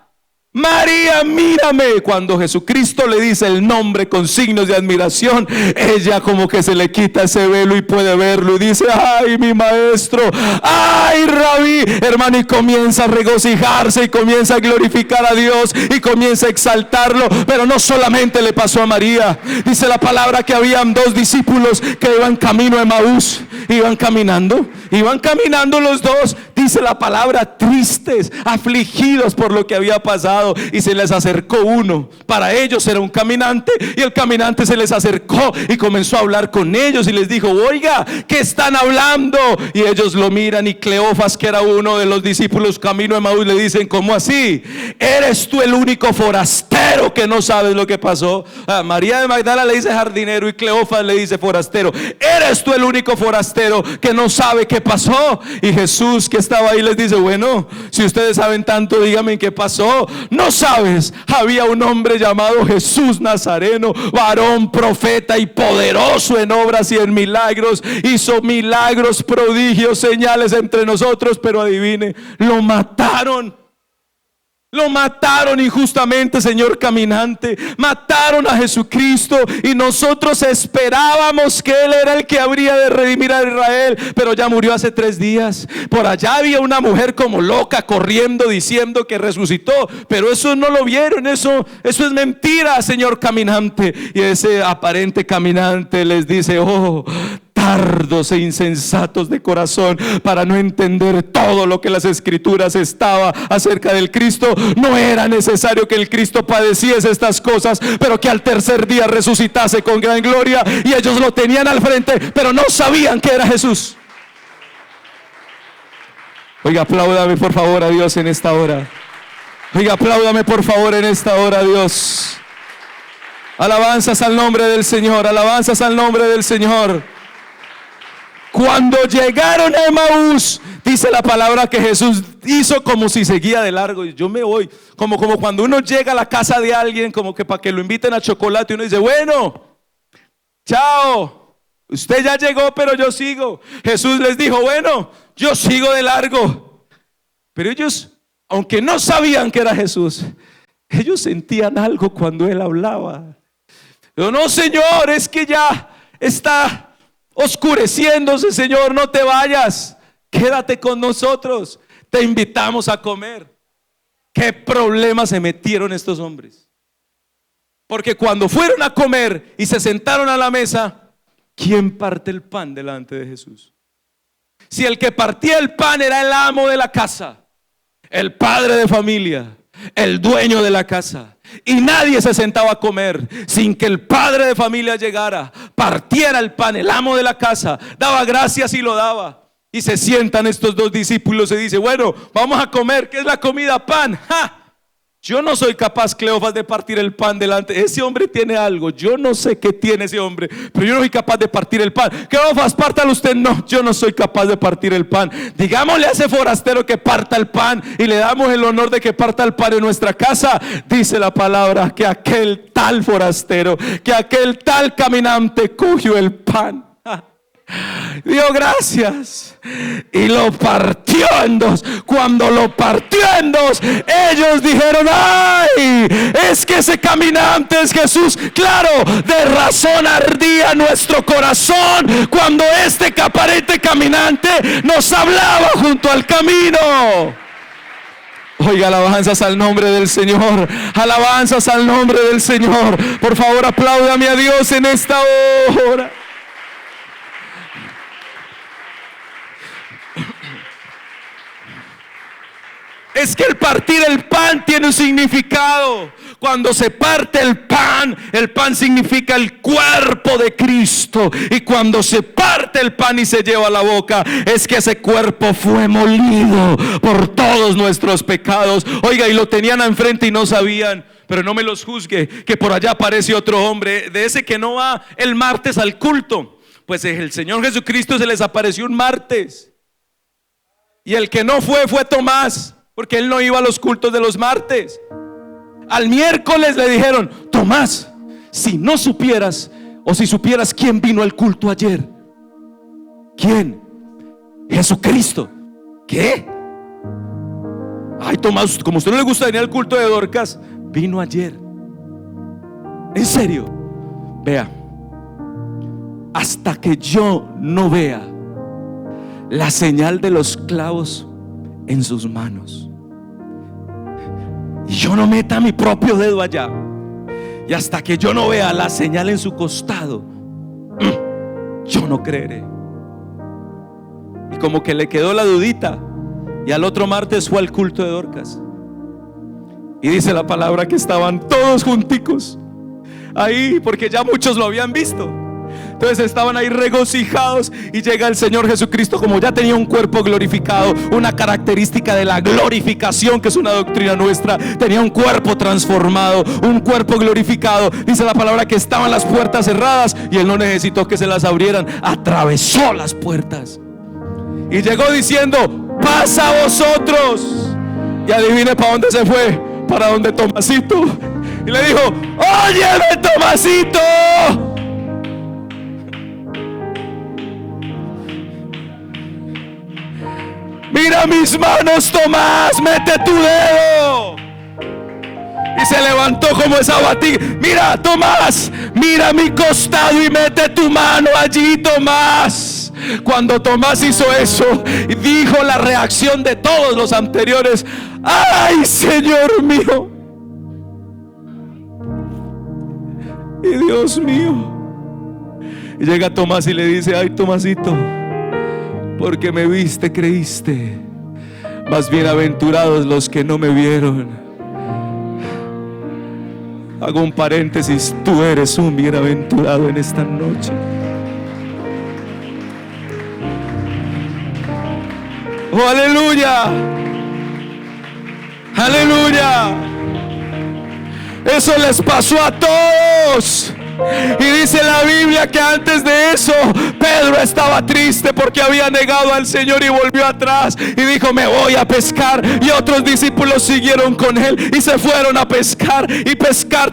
María, mírame. Cuando Jesucristo le dice el nombre con signos de admiración, ella como que se le quita ese velo y puede verlo y dice: ay, mi maestro, ay, rabí, hermano, y comienza a regocijarse y comienza a glorificar a Dios y comienza a exaltarlo. Pero no solamente le pasó a María. Dice la palabra que habían dos discípulos que iban camino a Emaús. Iban caminando los dos, dice la palabra, tristes, afligidos por lo que había pasado. Y se les acercó uno, para ellos era un caminante, y el caminante se les acercó y comenzó a hablar con ellos y les dijo: oiga, ¿qué están hablando? Y ellos lo miran, y Cleofas, que era uno de los discípulos camino a Emaús, le dicen: ¿cómo así? ¿Eres tú el único forastero que no sabes lo que pasó? María de Magdala le dice jardinero y Cleofas le dice forastero. ¿Eres tú el único forastero que no sabe qué pasó? Y Jesús, que estaba ahí, les dice: bueno, si ustedes saben tanto, díganme qué pasó. No sabes, había un hombre llamado Jesús Nazareno, varón, profeta y poderoso en obras y en milagros. Hizo milagros, prodigios, señales entre nosotros, pero adivine, lo mataron. Lo mataron injustamente, señor caminante. Mataron a Jesucristo y nosotros esperábamos que Él era el que habría de redimir a Israel, pero ya murió hace 3 días. Por allá había una mujer como loca corriendo diciendo que resucitó, pero eso no lo vieron. Eso es mentira, señor caminante. Y ese aparente caminante les dice: oh, tardos e insensatos de corazón para no entender todo lo que las escrituras estaba acerca del Cristo. No era necesario que el Cristo padeciese estas cosas, pero que al tercer día resucitase con gran gloria. Y ellos lo tenían al frente, pero no sabían que era Jesús. Oiga, apláudame por favor a Dios en esta hora. Oiga, apláudame por favor en esta hora a Dios. Alabanzas al nombre del Señor, alabanzas al nombre del Señor. Cuando llegaron a Emaús, dice la palabra que Jesús hizo como si seguía de largo. Yo me voy, como cuando uno llega a la casa de alguien, como que para que lo inviten a chocolate, uno dice: bueno, chao, usted ya llegó, pero yo sigo. Jesús les dijo: bueno, yo sigo de largo. Pero ellos, aunque no sabían que era Jesús, ellos sentían algo cuando Él hablaba. Yo: no, Señor, es que ya está oscureciéndose, Señor, no te vayas, quédate con nosotros, te invitamos a comer. ¿Qué problema se metieron estos hombres? Porque cuando fueron a comer y se sentaron a la mesa, ¿quién parte el pan delante de Jesús? Si el que partía el pan era el amo de la casa, el padre de familia, el dueño de la casa, y nadie se sentaba a comer sin que el padre de familia llegara, partiera el pan, el amo de la casa, daba gracias y lo daba. Y se sientan estos dos discípulos y dice: bueno, vamos a comer. ¿Qué es la comida? Pan. ¡Ja! Yo no soy capaz, Cleofas, de partir el pan delante. Ese hombre tiene algo. Yo no sé qué tiene ese hombre, pero yo no soy capaz de partir el pan. Cleofas, pártalo usted. No, yo no soy capaz de partir el pan. Digámosle a ese forastero que parta el pan y le damos el honor de que parta el pan en nuestra casa. Dice la palabra que aquel tal forastero, que aquel tal caminante cogió el pan, dio gracias y lo partió en dos. Cuando lo partió en dos, ellos dijeron: ¡ay! Es que ese caminante es Jesús. Claro, de razón ardía nuestro corazón cuando este aparente caminante nos hablaba junto al camino. Oiga, alabanzas al nombre del Señor. Alabanzas al nombre del Señor. Por favor, apláudame a Dios en esta hora. Es que el partir el pan tiene un significado. Cuando se parte el pan significa el cuerpo de Cristo. Y cuando se parte el pan y se lleva a la boca, es que ese cuerpo fue molido por todos nuestros pecados. Oiga, y lo tenían enfrente y no sabían. Pero no me los juzgue, que por allá aparece otro hombre, de ese que no va el martes al culto. Pues el Señor Jesucristo se les apareció un martes. Y el que no fue Tomás, porque él no iba a los cultos de los martes. Al miércoles le dijeron: Tomás, si no supieras, o si supieras quién vino al culto ayer. ¿Quién? Jesucristo. ¿Qué? Ay, Tomás, como a usted no le gusta venir al culto de Dorcas, vino ayer. En serio. Vea, hasta que yo no vea la señal de los clavos en sus manos, y yo no meta mi propio dedo allá, y hasta que yo no vea la señal en su costado, yo no creeré. Y como que le quedó la dudita, y al otro martes fue al culto de Dorcas. Y dice la palabra que estaban todos junticos ahí, porque ya muchos lo habían visto. Entonces estaban ahí regocijados, y llega el Señor Jesucristo, como ya tenía un cuerpo glorificado, una característica de la glorificación, que es una doctrina nuestra. Tenía un cuerpo transformado, un cuerpo glorificado. Dice la palabra que estaban las puertas cerradas, y Él no necesitó que se las abrieran, atravesó las puertas y llegó diciendo: paz a vosotros. Y adivine para dónde se fue. Para donde Tomasito. Y le dijo: óyeme, Tomasito, mira mis manos, Tomás, mete tu dedo. Y se levantó como esa batida. Mira, Tomás, mira mi costado y mete tu mano allí, Tomás. Cuando Tomás hizo eso, dijo la reacción de todos los anteriores: ay, Señor mío y Dios mío. Y llega Tomás y le dice: ay, Tomasito, porque me viste, creíste. Más bienaventurados los que no me vieron. Hago un paréntesis: tú eres un bienaventurado en esta noche. Oh, aleluya, aleluya. Eso les pasó a todos. Y dice la Biblia que antes de eso Pedro estaba triste porque había negado al Señor, y volvió atrás y dijo: me voy a pescar. Y otros discípulos siguieron con él y se fueron a pescar. Y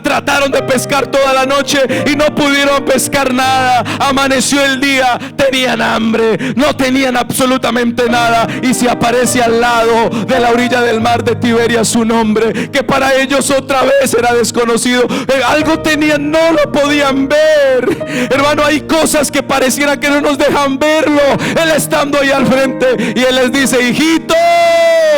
trataron de pescar toda la noche y no pudieron pescar nada. Amaneció el día, tenían hambre, no tenían absolutamente nada. Y se aparece al lado de la orilla del mar de Tiberias un hombre que para ellos otra vez era desconocido. Algo tenían, no lo podían ver. Hermano, hay cosas que pareciera que no nos dejan verlo. Él estando ahí al frente, y Él les dice: hijitos,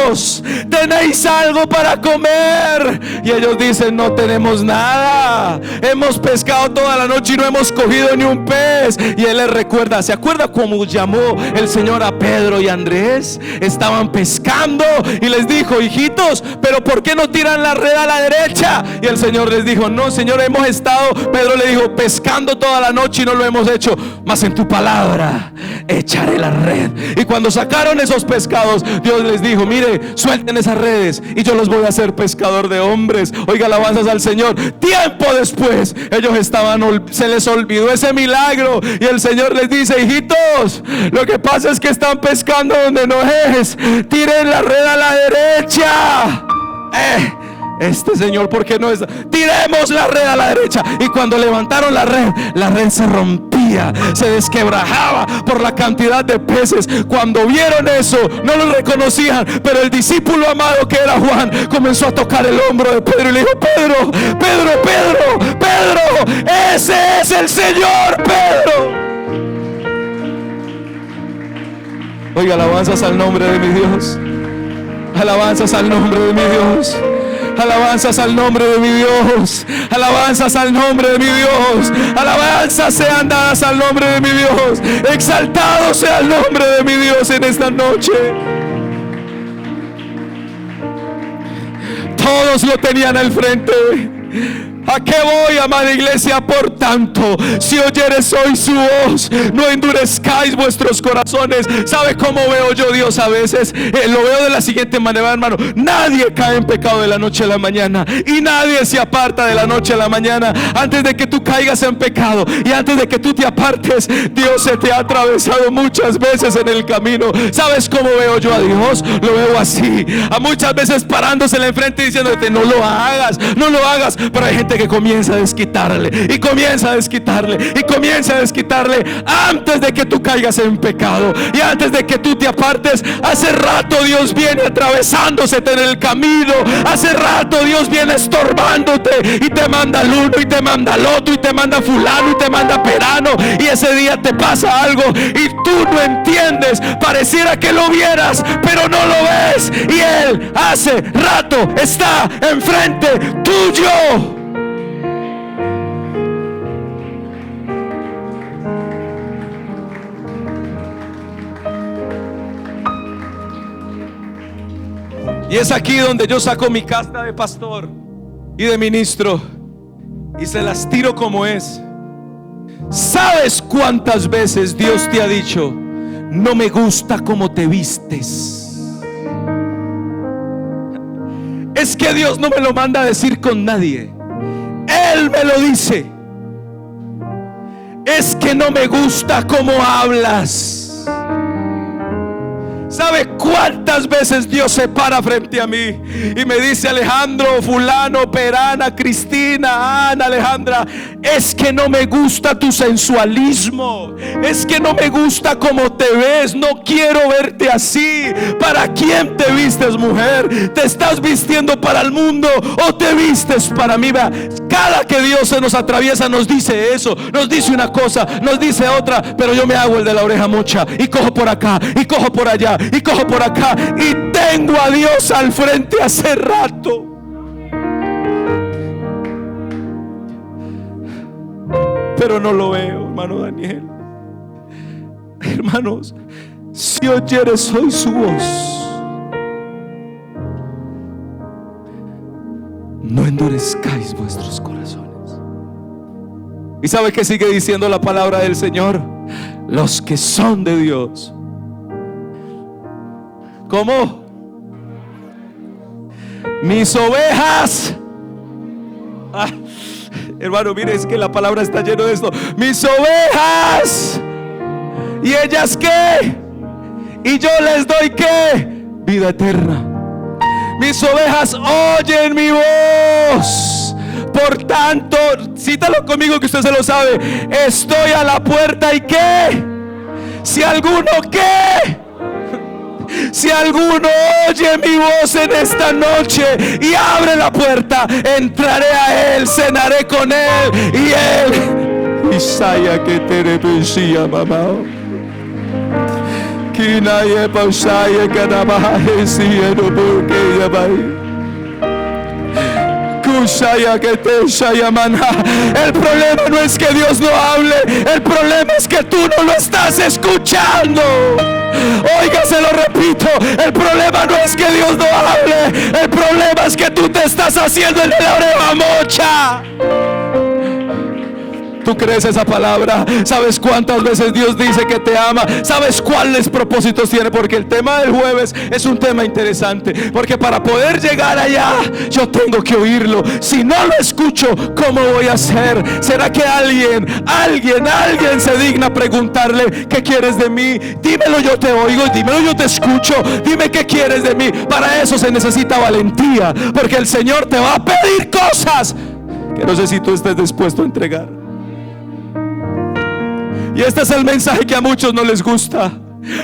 hijitos, ¿tenéis algo para comer? Y ellos dicen: no tenemos nada, hemos pescado toda la noche y no hemos cogido ni un pez. Y él les recuerda, ¿se acuerda cómo llamó el Señor a Pedro y Andrés? Estaban pescando y les dijo: hijitos, pero ¿por qué no tiran la red a la derecha? Y el Señor les dijo: no, Señor, hemos estado, Pedro le dijo, pescando toda la noche y no lo hemos hecho, mas en tu palabra echaré la red. Y cuando sacaron esos pescados, Dios les dijo: mire, suelten esas redes y yo los voy a hacer pescador de hombres. Oiga, alabanzas al Señor. Tiempo después, ellos se les olvidó ese milagro y el Señor les dice: hijitos, lo que pasa es que están pescando donde no es, tiren la red a la derecha. Este señor, ¿por qué no es? Tiremos la red a la derecha. Y cuando levantaron la red se rompía, se desquebrajaba por la cantidad de peces. Cuando vieron eso, no lo reconocían, pero el discípulo amado que era Juan comenzó a tocar el hombro de Pedro y le dijo: Pedro, Pedro, Pedro, Pedro, ese es el Señor, Pedro. Oiga, alabanzas al nombre de mi Dios. Alabanzas al nombre de mi Dios. Alabanzas al nombre de mi Dios. Alabanzas al nombre de mi Dios. Alabanzas sean dadas al nombre de mi Dios. Exaltado sea el nombre de mi Dios en esta noche. Todos lo tenían al frente. ¿A qué voy, amada iglesia? Por tanto, si oyeres hoy su voz, no endurezcáis vuestros corazones. ¿Sabe cómo veo yo Dios a veces? Lo veo de la siguiente manera, hermano. Nadie cae en pecado de la noche a la mañana, y nadie se aparta de la noche a la mañana. Antes de que tú caigas en pecado y antes de que tú te apartes, Dios se te ha atravesado muchas veces en el camino. ¿Sabes cómo veo yo a Dios? Lo veo así, a muchas veces parándosele enfrente y diciéndote: no lo hagas, no lo hagas. Pero hay gente que comienza a desquitarle y comienza a desquitarle y comienza a desquitarle antes de que tú caigas en pecado y antes de que tú te apartes. Hace rato Dios viene atravesándosete en el camino. Hace rato Dios viene estorbándote y te manda al uno y te manda al otro y te manda fulano y te manda perano, y ese día te pasa algo y tú no entiendes. Pareciera que lo vieras, pero no lo ves, y Él hace rato está enfrente tuyo. Y es aquí donde yo saco mi casta de pastor y de ministro y se las tiro como es. ¿Sabes cuántas veces Dios te ha dicho: no me gusta cómo te vistes? Es que Dios no me lo manda a decir con nadie, Él me lo dice. Es que no me gusta cómo hablas. ¿Sabe cuántas veces Dios se para frente a mí y me dice: Alejandro, fulano, perana, Cristina, Ana, Alejandra, es que no me gusta tu sensualismo, es que no me gusta cómo te ves, no quiero verte así? ¿Para quién te vistes, mujer? ¿Te estás vistiendo para el mundo o te vistes para mí? Cada que Dios se nos atraviesa nos dice eso, nos dice una cosa, nos dice otra, pero yo me hago el de la oreja mocha y cojo por acá y cojo por allá y cojo por acá, y tengo a Dios al frente hace rato. Pero no lo veo, hermano Daniel. Hermanos, si oyeres hoy su voz, no endurezcáis vuestros corazones. ¿Y sabe qué sigue diciendo la palabra del Señor? Los que son de Dios. ¿Cómo? Mis ovejas. Hermano, mire, es que la palabra está llena de esto. Mis ovejas. ¿Y ellas qué? Y yo les doy ¿qué? Vida eterna. Mis ovejas oyen mi voz. Por tanto, cítalo conmigo que usted se lo sabe. Estoy a la puerta y ¿qué? Si alguno ¿qué? Si alguno oye mi voz en esta noche y abre la puerta, entraré a él, cenaré con él y él. Isaia que te repensía, mamá. El problema no es que Dios no hable, el problema es que tú no lo estás escuchando. Oiga, se lo repito, el problema no es que Dios no hable, el problema es que tú te estás haciendo el de la oreja mocha. ¿Tú crees esa palabra? ¿Sabes cuántas veces Dios dice que te ama? ¿Sabes cuáles propósitos tiene? Porque el tema del jueves es un tema interesante, porque para poder llegar allá yo tengo que oírlo. Si no lo escucho, ¿cómo voy a hacer? ¿Será que alguien se digna preguntarle: ¿qué quieres de mí? Dímelo, yo te oigo. Dímelo, yo te escucho. Dime qué quieres de mí. Para eso se necesita valentía, porque el Señor te va a pedir cosas que no sé si tú estés dispuesto a entregar. Y este es el mensaje que a muchos no les gusta.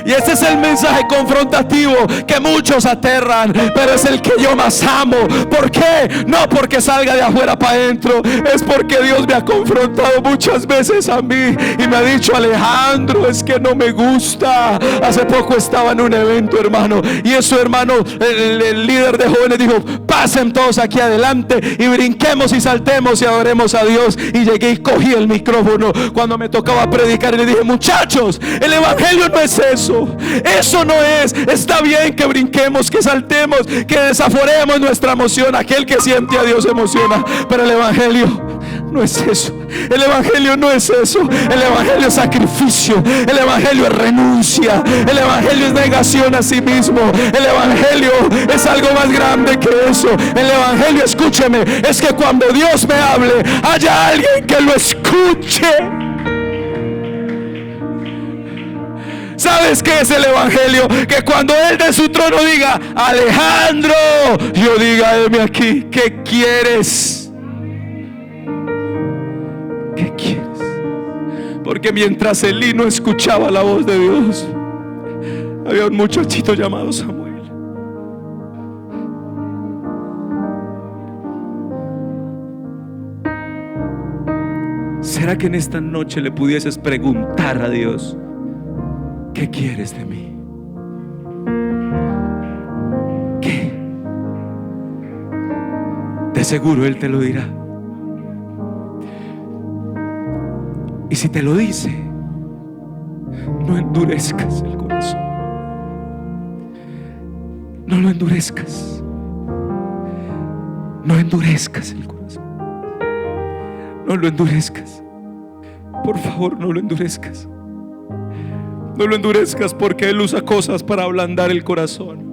Y este es el mensaje confrontativo que muchos aterran, pero es el que yo más amo. ¿Por qué? No porque salga de afuera para adentro, es porque Dios me ha confrontado muchas veces a mí y me ha dicho: Alejandro, es que no me gusta. Hace poco estaba en un evento, hermano, y eso, hermano, el líder de jóvenes dijo: pasen todos aquí adelante y brinquemos y saltemos y adoremos a Dios. Y llegué y cogí el micrófono cuando me tocaba predicar y le dije: muchachos, el evangelio no es eso no es. Está bien que brinquemos, que saltemos, que desaforemos nuestra emoción. Aquel que siente a Dios se emociona, pero el evangelio no es eso. El evangelio no es eso. El evangelio es sacrificio. El evangelio es renuncia. El evangelio es negación a sí mismo. El evangelio es algo más grande que eso. El evangelio, escúcheme, es que cuando Dios me hable, haya alguien que lo escuche. ¿Sabes qué es el evangelio? Que cuando Él de su trono diga: Alejandro, yo diga: heme aquí, ¿qué quieres? ¿Qué quieres? Porque mientras Elí no escuchaba la voz de Dios, había un muchachito llamado Samuel. ¿Será que en esta noche le pudieses preguntar a Dios: ¿qué quieres de mí? ¿Qué? De seguro Él te lo dirá. Y si te lo dice, no endurezcas el corazón. No lo endurezcas. No endurezcas el corazón. No lo endurezcas. Por favor, no lo endurezcas. No lo endurezcas, porque Él usa cosas para ablandar el corazón.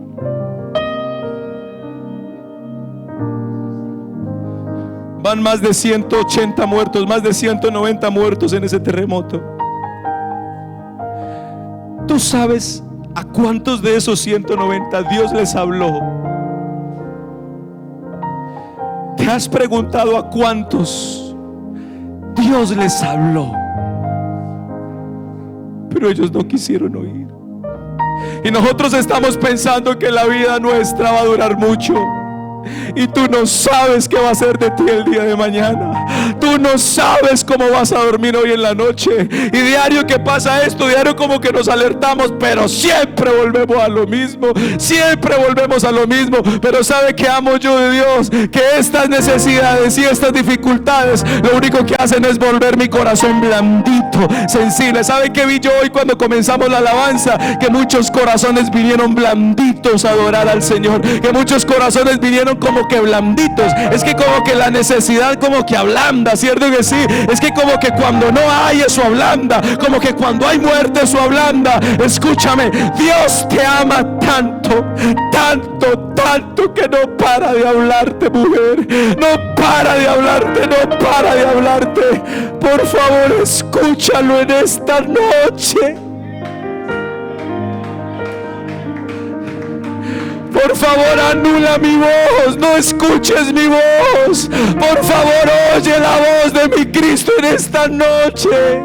Van más de 180 muertos, más de 190 muertos en ese terremoto. ¿Tú sabes a cuántos de esos 190 Dios les habló? ¿Te has preguntado a cuántos Dios les habló? Pero ellos no quisieron oír. Y nosotros estamos pensando que la vida nuestra va a durar mucho. Y tú no sabes qué va a ser de ti el día de mañana. Tú no sabes cómo vas a dormir hoy en la noche. Y diario que pasa esto, diario como que nos alertamos, pero siempre volvemos a lo mismo. Siempre volvemos a lo mismo. Pero ¿sabe qué amo yo de Dios? Que estas necesidades y estas dificultades lo único que hacen es volver mi corazón blandito, sensible. ¿Sabe qué vi yo hoy cuando comenzamos la alabanza? Que muchos corazones vinieron blanditos a adorar al Señor. Que muchos corazones vinieron como que blanditos. Es que como que la necesidad como que ablanda, ¿cierto que sí? Es que como que cuando no hay, eso ablanda. Como que cuando hay muerte, eso ablanda. Escúchame, Dios te ama tanto, tanto, tanto, que no para de hablarte, mujer. No para de hablarte, no para de hablarte. Por favor, escúchalo en esta noche. Por favor, anula mi voz, no escuches mi voz. Por favor, oye la voz de mi Cristo en esta noche.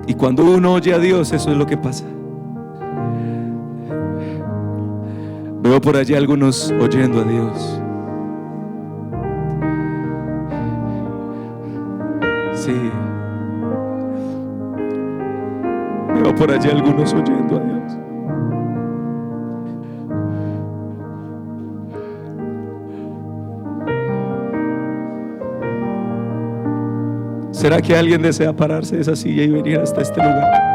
Y cuando uno oye a Dios, eso es lo que pasa. Veo por allí algunos oyendo a Dios. Sí. Veo por allí algunos oyendo a Dios. ¿Será que alguien desea pararse de esa silla y venir hasta este lugar?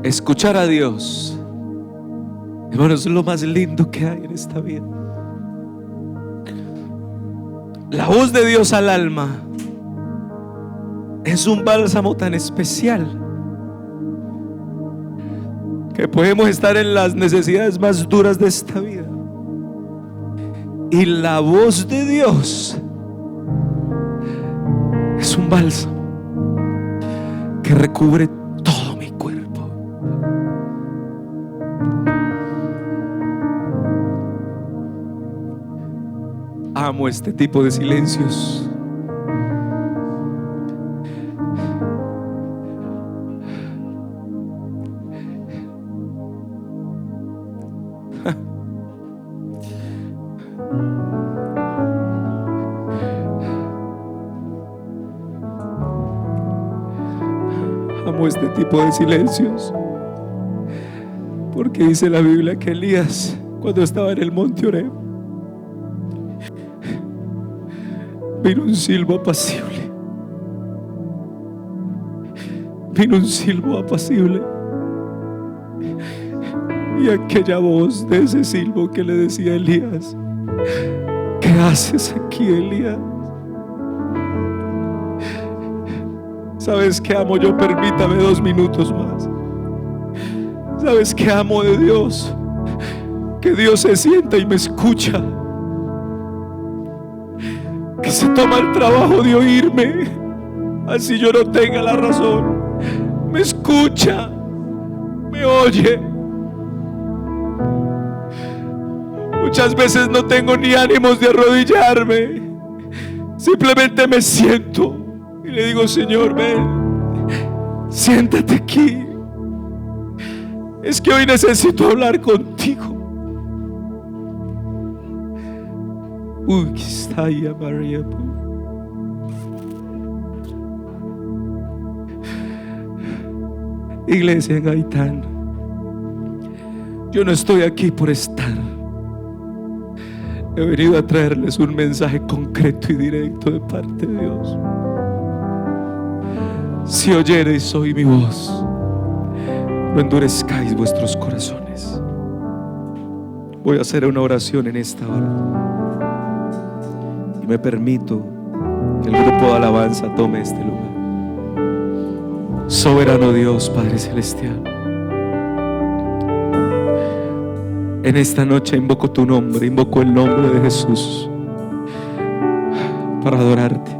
Escuchar a Dios, hermanos, es lo más lindo que hay en esta vida. La voz de Dios al alma es un bálsamo tan especial que podemos estar en las necesidades más duras de esta vida, y la voz de Dios es un bálsamo que recubre todo mi cuerpo. Amo este tipo de silencios. Amo este tipo de silencios, porque dice la Biblia que Elías, cuando estaba en el monte Oreb, vino un silbo apacible. Vino un silbo apacible. Y aquella voz de ese silbo que le decía a Elías: ¿qué haces aquí, Elías? ¿Sabes qué amo yo? Permítame 2 minutos más. ¿Sabes qué amo de Dios? Que Dios se sienta y me escucha, que se toma el trabajo de oírme, así yo no tenga la razón. Me escucha, me oye. Muchas veces no tengo ni ánimos de arrodillarme, simplemente me siento y le digo: Señor, ven, siéntate aquí. Es que hoy necesito hablar contigo. Uy, que está ahí, María. Iglesia en Gaitán, yo no estoy aquí por estar. He venido a traerles un mensaje concreto y directo de parte de Dios. Si oyereis hoy mi voz, no endurezcáis vuestros corazones. Voy a hacer una oración en esta hora, y me permito que el grupo de alabanza tome este lugar. Soberano Dios, Padre Celestial, en esta noche invoco tu nombre, invoco el nombre de Jesús para adorarte,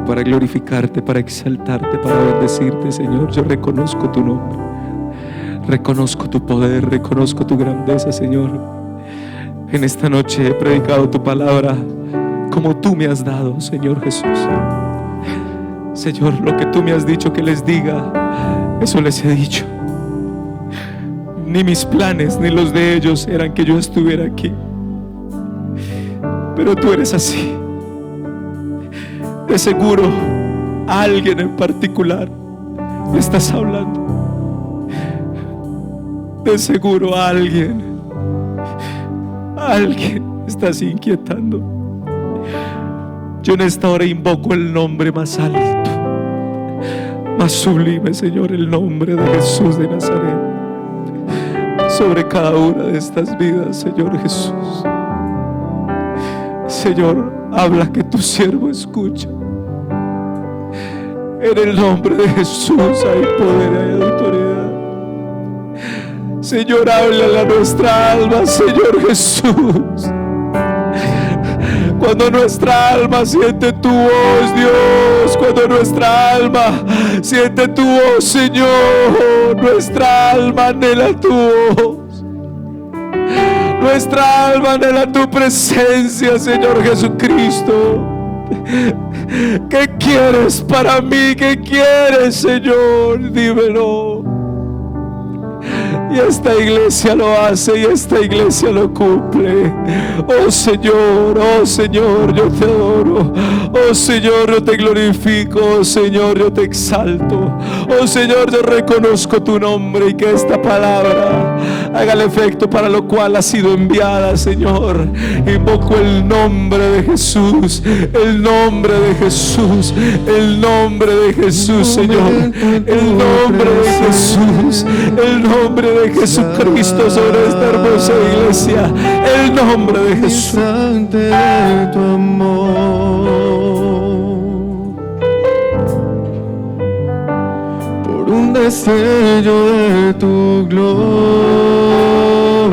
para glorificarte, para exaltarte, para bendecirte, Señor. Yo reconozco tu nombre, reconozco tu poder, reconozco tu grandeza, Señor. En esta noche he predicado tu palabra como tú me has dado, Señor Jesús. Señor, lo que tú me has dicho que les diga, eso les he dicho. Ni mis planes ni los de ellos eran que yo estuviera aquí, pero tú eres así. De seguro a alguien en particular le estás hablando. De seguro a alguien estás inquietando. Yo en esta hora invoco el nombre más alto, más sublime, Señor, el nombre de Jesús de Nazaret, sobre cada una de estas vidas, Señor Jesús. Señor, habla, que tu siervo escucha. En el nombre de Jesús hay poder, hay autoridad. Señor, háblale a nuestra alma, Señor Jesús. Cuando nuestra alma siente tu voz, Dios, cuando nuestra alma siente tu voz, Señor, nuestra alma anhela tu voz. Nuestra alma anhela tu presencia, Señor Jesucristo. ¿Qué quieres para mí? ¿Qué quieres, Señor? Dímelo. Y esta iglesia lo hace, y esta iglesia lo cumple. Oh Señor, yo te adoro. Oh Señor, yo te glorifico. Oh Señor, yo te exalto. Oh Señor, yo reconozco tu nombre, y que esta palabra haga el efecto para lo cual ha sido enviada, Señor. Invoco el nombre de Jesús, el nombre de Jesús, el nombre de Jesús, Señor, el nombre de Jesús, el nombre de Jesucristo sobre esta hermosa iglesia, el nombre de Jesús. De tu amor, por un destello de tu gloria.